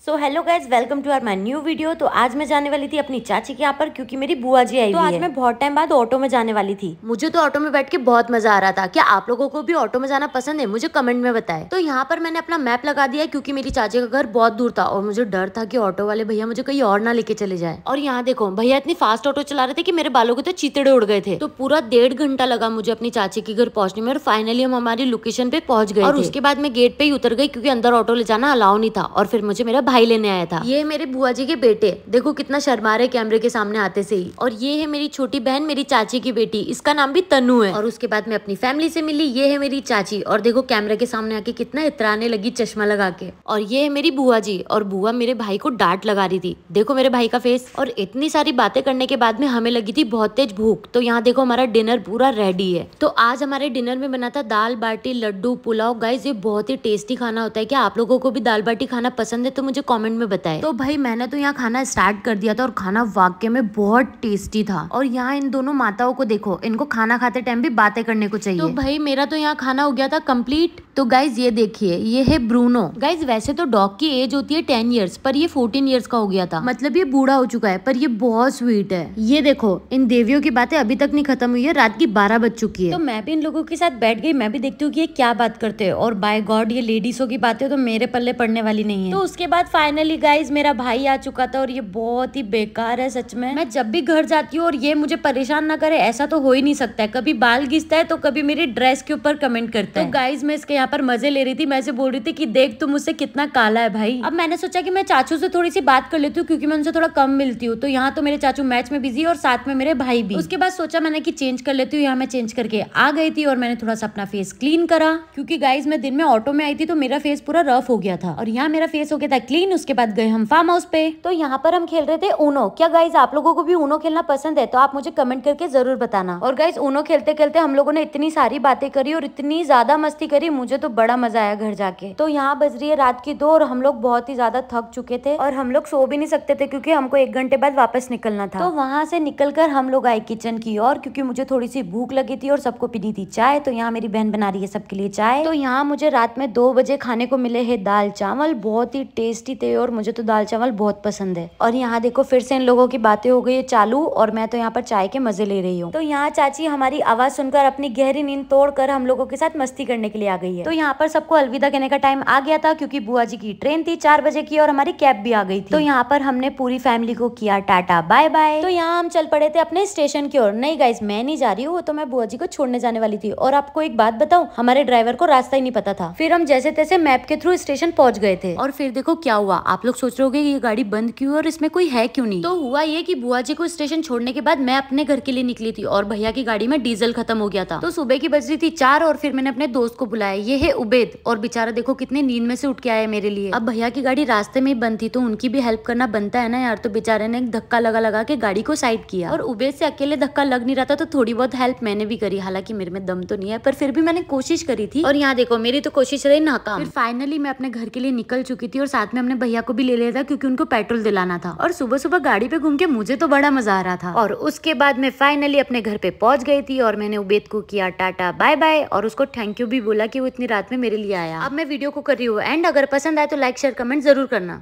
So hello guys, welcome to our my new video. तो आज मैं जाने वाली थी अपनी चाची के यहाँ पर, क्योंकि मेरी बुआ जी आई हुई है। तो आज मैं बहुत टाइम बाद ऑटो में जाने वाली थी। मुझे तो ऑटो में बैठ के बहुत मजा आ रहा था। क्या आप लोगों को भी ऑटो में जाना पसंद है? मुझे कमेंट में बताएं। तो यहाँ पर मैंने अपना मैप लगा दिया क्योंकि मेरी चाची का घर बहुत दूर था और मुझे डर था कि ऑटो वाले भैया मुझे कहीं और ना लेके चले जाए। और यहाँ देखो, भैया इतनी फास्ट ऑटो चला रहे थे कि मेरे बालों के तो चीतड़े उड़ गए थे। तो पूरा 1.5 घंटा लगा मुझे अपनी चाची के घर पहुंचने में और फाइनली हम हमारी लोकेशन पे पहुंच गए। और उसके बाद मैं गेट पे ही उतर गई क्योंकि अंदर ऑटो ले जाना अलाउ नहीं था। और फिर मुझे मेरा भाई लेने आया था। ये मेरे बुआ जी के बेटे, देखो कितना शर्मा रहे कैमरे के सामने आते से ही। और ये है मेरी छोटी बहन, मेरी चाची की बेटी, इसका नाम भी तनु है। और उसके बाद मैं अपनी फैमिली से मिली। ये है मेरी चाची, और देखो कैमरे के सामने आके कितना इतराने लगी चश्मा लगा के। और ये है मेरी बुआ जी, और बुआ मेरे भाई को डांट लगा रही थी। देखो मेरे भाई का फेस। और इतनी सारी बातें करने के बाद में हमें लगी थी बहुत तेज भूख। तो यहाँ देखो हमारा डिनर पूरा रेडी है। तो आज हमारे डिनर में बना था दाल बाटी, लड्डू, पुलाव। गाइस ये बहुत ही टेस्टी खाना होता है। क्या आप लोगों को भी दाल बाटी खाना पसंद है? तो मुझे कमेंट में बताएं। तो भाई मैंने तो यहाँ खाना स्टार्ट कर दिया था और खाना वाकई में बहुत टेस्टी था। और यहाँ इन दोनों माताओं को देखो, इनको खाना खाते टाइम भी बातें करने को चाहिए। तो भाई मेरा तो यहाँ खाना हो गया था कंप्लीट। तो गाइज ये देखिए, ये है ब्रूनो। गाइज वैसे तो डॉग की एज होती है 10 ईयर्स, पर ये 14 ईयर्स का हो गया था। मतलब ये बूढ़ा हो चुका है, पर ये बहुत स्वीट है। ये देखो, इन देवियों की बातें अभी तक नहीं खत्म हुई है। रात की 12 बज चुकी है। तो मैं भी इन लोगों के साथ बैठ गई। मैं भी देखती हूँ कि ये क्या बात करते हैं। और बाय गॉड, ये लेडीजों की बातें तो मेरे पल्ले पड़ने वाली नहीं है। तो उसके बाद फाइनली गाइज मेरा भाई आ चुका था और ये बहुत ही बेकार है सच में। मैं जब भी घर जाती हूँ और ये मुझे परेशान ना करे, ऐसा तो हो ही नहीं सकता है। कभी बाल घिसता है तो कभी मेरी ड्रेस के ऊपर कमेंट करता है। तो गाइज मैं इसके यहाँ पर मजे ले रही थी। मैं ऐसे बोल रही थी कि देख तू मुझसे कितना काला है भाई। अब मैंने सोचा कि मैं चाचू से थोड़ी सी बात कर लेती हूँ क्योंकि मैं उनसे थोड़ा कम मिलती हूँ। तो यहाँ तो मेरे चाचू मैच में बिजी और साथ में मेरे भाई भी। उसके बाद सोचा मैंने कि चेंज कर लेती हूँ। यहाँ मैं चेंज करके आ गई थी और मैंने थोड़ा सा अपना फेस क्लीन करा क्योंकि गाइज मैं दिन में ऑटो में आई थी तो मेरा फेस पूरा रफ हो गया था। और यहाँ मेरा फेस हो गया था क्लीन। उसके बाद गए हम फार्म हाउस पे। तो यहाँ पर हम खेल रहे थे ऊनो। क्या गाइज आप लोगों को भी ऊनो खेलना पसंद है? तो आप मुझे कमेंट करके जरूर बताना। और गाइज ऊनो खेलते खेलते हम लोगों ने इतनी सारी बातें करी और इतनी ज्यादा मस्ती करी, मुझे तो बड़ा मजा आया घर जाके। तो यहाँ बज रही है रात की 2 और हम लोग बहुत ही ज्यादा थक चुके थे और हम लोग सो भी नहीं सकते थे क्योंकि हमको 1 घंटे बाद वापस निकलना था। तो वहां से निकलकर हम लोग आए किचन की ओर क्योंकि मुझे थोड़ी सी भूख लगी थी और सबको पीनी थी चाय। तो यहाँ मेरी बहन बना रही है सबके लिए चाय। तो यहाँ मुझे रात में 2 बजे खाने को मिले है दाल चावल, बहुत ही टेस्टी थे और मुझे तो दाल चावल बहुत पसंद है। और यहाँ देखो फिर से इन लोगों की बातें हो गई है चालू और मैं तो यहाँ पर चाय के मजे ले रही हूँ। तो यहाँ चाची हमारी आवाज सुनकर अपनी गहरी नींद तोड़कर हम लोगों के साथ मस्ती करने के लिए आ गई है। तो यहाँ पर सबको अलविदा कहने का टाइम आ गया था क्योंकि बुआ जी की ट्रेन थी 4 बजे की और हमारी कैब भी आ गई थी। तो यहाँ पर हमने पूरी फैमिली को किया टाटा बाय बाय। तो यहाँ हम चल पड़े थे अपने स्टेशन की ओर। नहीं गाइस, मैं नहीं जा रही हूँ, तो मैं बुआ जी को छोड़ने जाने वाली थी। और आपको एक बात बताऊं, हमारे ड्राइवर को रास्ता ही नहीं पता था। फिर हम जैसे तैसे मैप के थ्रू स्टेशन पहुंच गए थे। और फिर देखो क्या हुआ। आप लोग सोच रहे होंगे ये गाड़ी बंद क्यों और इसमें कोई है क्यों नहीं। तो हुआ ये कि बुआ जी को स्टेशन छोड़ने के बाद मैं अपने घर के लिए निकली थी और भैया की गाड़ी में डीजल खत्म हो गया था। तो सुबह की बज रही थी 4 और फिर मैंने अपने दोस्त को बुलाया। ये है उबैद, और बेचारा देखो कितने नींद में से उठ के आया मेरे लिए। अब भैया की गाड़ी रास्ते में ही बंद थी तो उनकी भी हेल्प करना बनता है ना यार। तो बेचारे ने एक धक्का लगा के गाड़ी को साइड किया और उबैद से अकेले धक्का लग नहीं रहा था तो थोड़ी बहुत हेल्प मैंने भी करी। हालांकि मेरे में दम तो नहीं है पर फिर भी मैंने कोशिश करी थी। और यहाँ देखो मेरी तो कोशिश रही नाकाम। फिर फाइनली मैं अपने घर के लिए निकल चुकी थी और साथ में अपने भैया को भी ले लिया था क्योंकि उनको पेट्रोल दिलाना था। और सुबह सुबह गाड़ी पे घूम के मुझे तो बड़ा मजा आ रहा था। और उसके बाद मैं फाइनली अपने घर पे पहुंच गई थी और मैंने उबैद को किया टाटा बाय बाय और उसको थैंक यू भी बोला कि वो इतनी रात में मेरे लिए आया। अब मैं वीडियो को कर रही हूँ एंड अगर पसंद आए तो लाइक शेयर कमेंट जरूर करना।